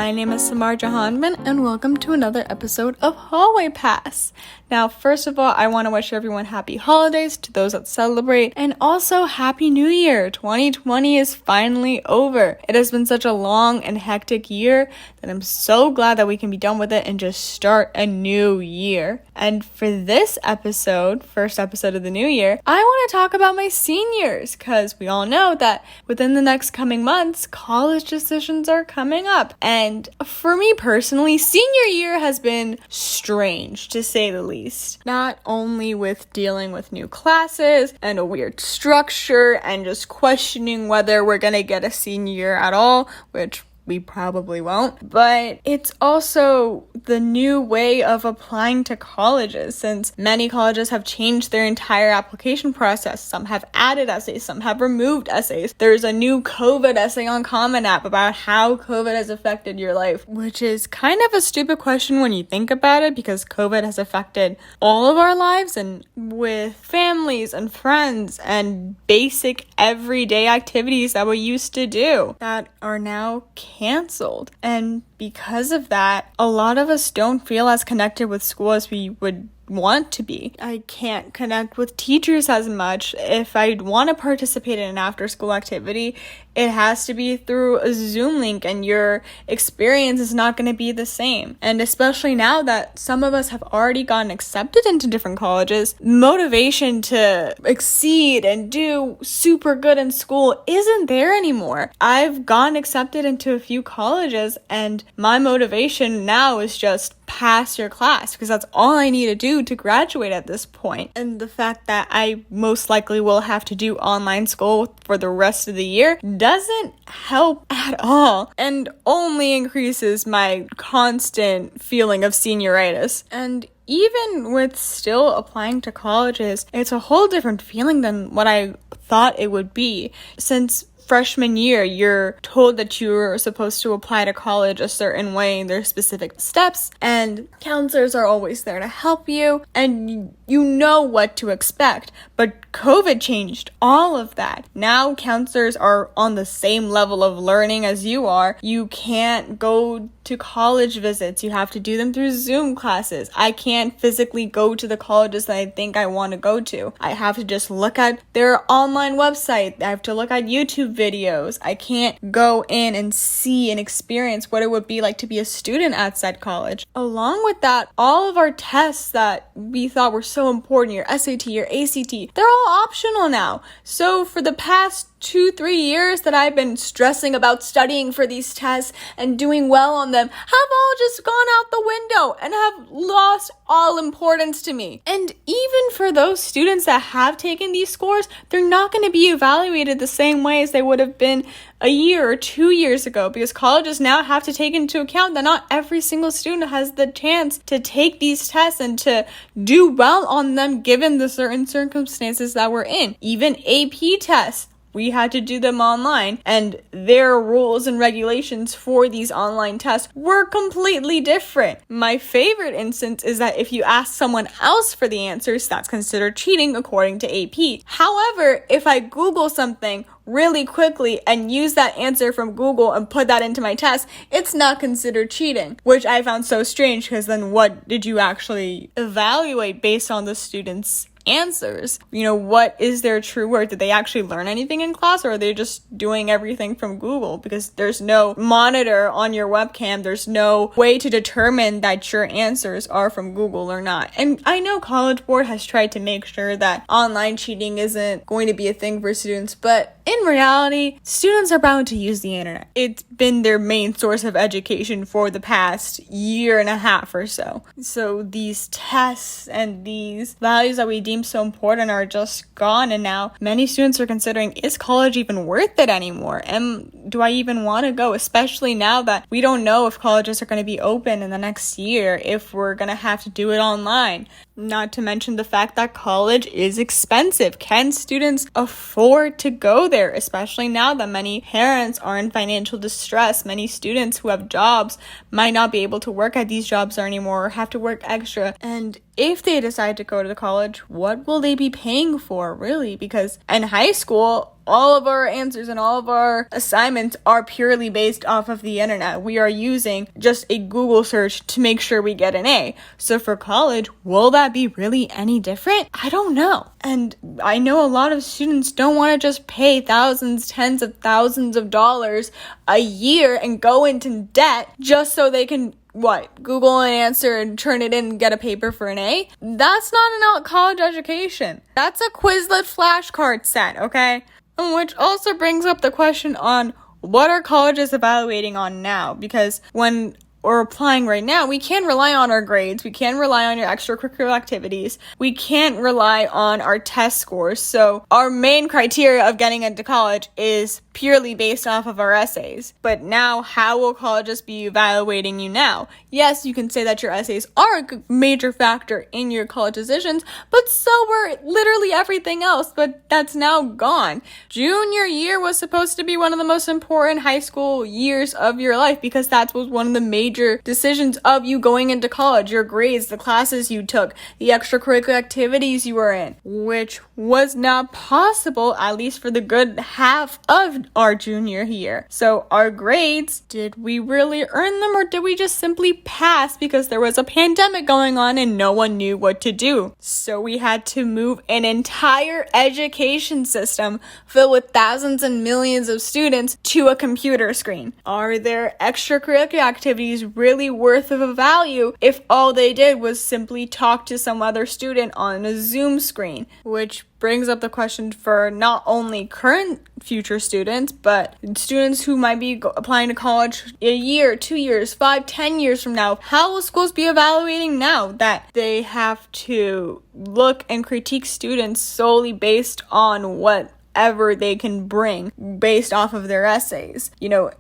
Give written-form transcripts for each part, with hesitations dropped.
My name is Samar Jahanman, and welcome to another episode of Hallway Pass. Now, first of all, I want to wish everyone happy holidays to those that celebrate, and also Happy New Year. 2020 is finally over. It has been such a long and hectic year that I'm so glad that we can be done with it and just start a new year. And for this episode, first episode of the new year, I want to talk about my seniors, because we all know that within the next coming months, college decisions are coming up. And for me personally, senior year has been strange, to say the least. Not only with dealing with new classes and a weird structure and just questioning whether we're gonna get a senior year at all, which we probably won't, but it's also the new way of applying to colleges, since many colleges have changed their entire application process. Some have added essays, some have removed essays. There's a new COVID essay on Common App about how COVID has affected your life, which is kind of a stupid question when you think about it, because COVID has affected all of our lives, and with families and friends and basic everyday activities that we used to do that are now canceled. And because of that, a lot of us don't feel as connected with school as we would want to be. I can't connect with teachers as much. If I want to participate in an after school activity, it has to be through a Zoom link, and your experience is not going to be the same. And especially now that some of us have already gotten accepted into different colleges, motivation to exceed and do super good in school isn't there anymore. I've gotten accepted into a few colleges, and my motivation now is just pass your class, because that's all I need to do to graduate at this point. And the fact that I most likely will have to do online school for the rest of the year doesn't help at all, and only increases my constant feeling of senioritis. And even with still applying to colleges, it's a whole different feeling than what I thought it would be, since freshman year, you're told that you're supposed to apply to college a certain way. There's specific steps, and counselors are always there to help you, and you know what to expect. But COVID changed all of that. Now counselors are on the same level of learning as you are. You can't go to college visits. You have to do them through Zoom classes. I can't physically go to the colleges that I think I want to go to. I have to just look at their online website. I have to look at YouTube videos. I can't go in and see and experience what it would be like to be a student at said college. Along with that, all of our tests that we thought were so important, your SAT, your ACT, they're all optional now. So for the past 2-3 years that I've been stressing about studying for these tests and doing well on them have all just gone out the window and have lost all importance to me. And even for those students that have taken these scores, they're not going to be evaluated the same way as they would have been a year or 2 years ago, because colleges now have to take into account that not every single student has the chance to take these tests and to do well on them given the certain circumstances that we're in. Even AP tests, we had to do them online, and their rules and regulations for these online tests were completely different. My favorite instance is that if you ask someone else for the answers, that's considered cheating according to AP. However, if I Google something really quickly and use that answer from Google and put that into my test, it's not considered cheating, which I found so strange, because then what did you actually evaluate based on the student's answers? You know, what is their true worth? Did they actually learn anything in class, or are they just doing everything from Google? Because there's no monitor on your webcam. There's no way to determine that your answers are from Google or not. And I know College Board has tried to make sure that online cheating isn't going to be a thing for students, but in reality, students are bound to use the internet. It's been their main source of education for the past year and a half or so. So these tests and these values that we deem so important are just gone, and now many students are considering, is college even worth it anymore? And do I even want to go? Especially now that we don't know if colleges are going to be open in the next year, if we're going to have to do it online. Not to mention the fact that college is expensive. Can students afford to go there? Especially now that many parents are in financial distress. Many students who have jobs might not be able to work at these jobs anymore, or have to work extra. And if they decide to go to the college, what will they be paying for, really? Because in high school, all of our answers and all of our assignments are purely based off of the internet. We are using just a Google search to make sure we get an A. So for college, will that be really any different? I don't know. And I know a lot of students don't want to just pay thousands, tens of thousands of dollars a year and go into debt just so they can Google an answer and turn it in and get a paper for an A? That's not a college education. That's a Quizlet flashcard set, okay? Which also brings up the question on what are colleges evaluating on now? Because when we're applying right now, we can't rely on our grades. We can't rely on your extracurricular activities. We can't rely on our test scores. So our main criteria of getting into college is purely based off of our essays. But now, how will colleges be evaluating you now? Yes, you can say that your essays are a major factor in your college decisions, but so were literally everything else, but that's now gone. Junior year was supposed to be one of the most important high school years of your life because that was one of the major decisions of you going into college, your grades, the classes you took, the extracurricular activities you were in, which was not possible, at least for the good half of our junior year. So our grades, did we really earn them, or did we just simply pass because there was a pandemic going on and no one knew what to do? So we had to move an entire education system filled with thousands and millions of students to a computer screen. Are their extracurricular activities really worth of a value if all they did was simply talk to some other student on a Zoom screen? Which brings up the question for not only current future students, but students who might be applying to college a year, 2 years, 5, 10 years from now. How will schools be evaluating now that they have to look and critique students solely based on whatever they can bring based off of their essays?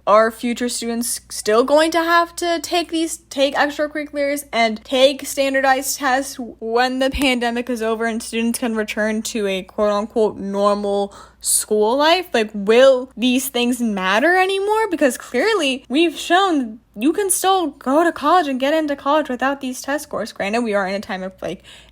Are future students still going to have to take extracurriculars and take standardized tests when the pandemic is over and students can return to a quote-unquote normal school life? Will these things matter anymore? Because clearly we've shown you can still go to college and get into college without these test scores. Granted, we are in a time of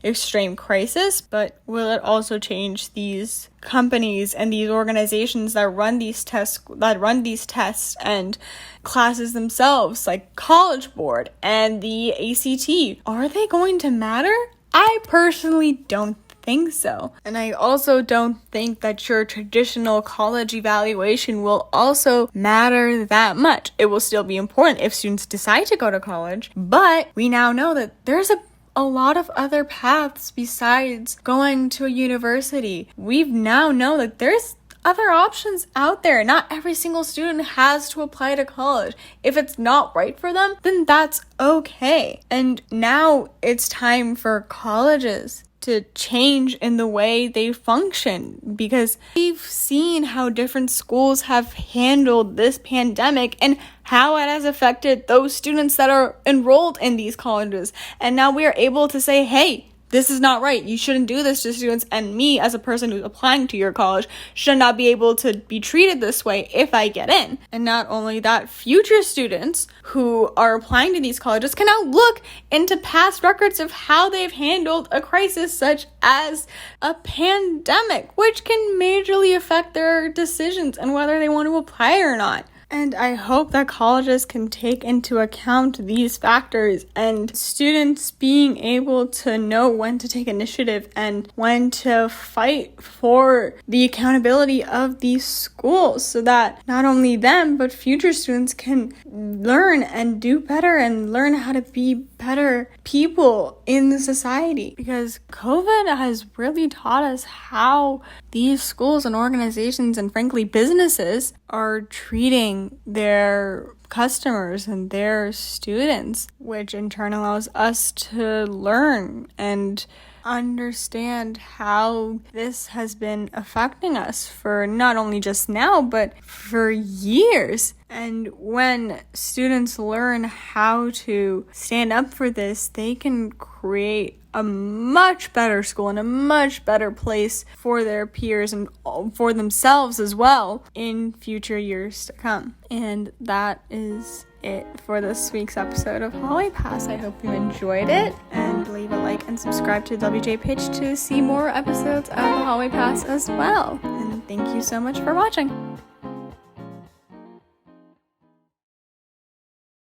extreme crisis, but will it also change these companies and these organizations that run these tests and classes themselves, like College Board and the ACT? Are they going to matter? I personally don't think so. And I also don't think that your traditional college evaluation will also matter that much. It will still be important if students decide to go to college, but we now know that there's a lot of other paths besides going to a university. We now know that there's other options out there. Not every single student has to apply to college. If it's not right for them, then that's okay. And now it's time for colleges to change in the way they function, because we've seen how different schools have handled this pandemic and how it has affected those students that are enrolled in these colleges. And now we are able to say, hey, this is not right. You shouldn't do this to students, and me as a person who's applying to your college should not be able to be treated this way if I get in. And not only that, future students who are applying to these colleges can now look into past records of how they've handled a crisis such as a pandemic, which can majorly affect their decisions and whether they want to apply or not. And I hope that colleges can take into account these factors and students being able to know when to take initiative and when to fight for the accountability of these schools, so that not only them, but future students can learn and do better and learn how to be better people in the society. Because COVID has really taught us how these schools and organizations and frankly businesses are treating their customers and their students, which in turn allows us to learn and understand how this has been affecting us for not only just now, but for years. And when students learn how to stand up for this, they can create a much better school and a much better place for their peers and for themselves as well in future years to come. And that is it for this week's episode of Hallway Pass. I hope you enjoyed it, and leave a like and subscribe to WJ Pitch to see more episodes of the Hallway Pass as well. And Thank you so much for watching.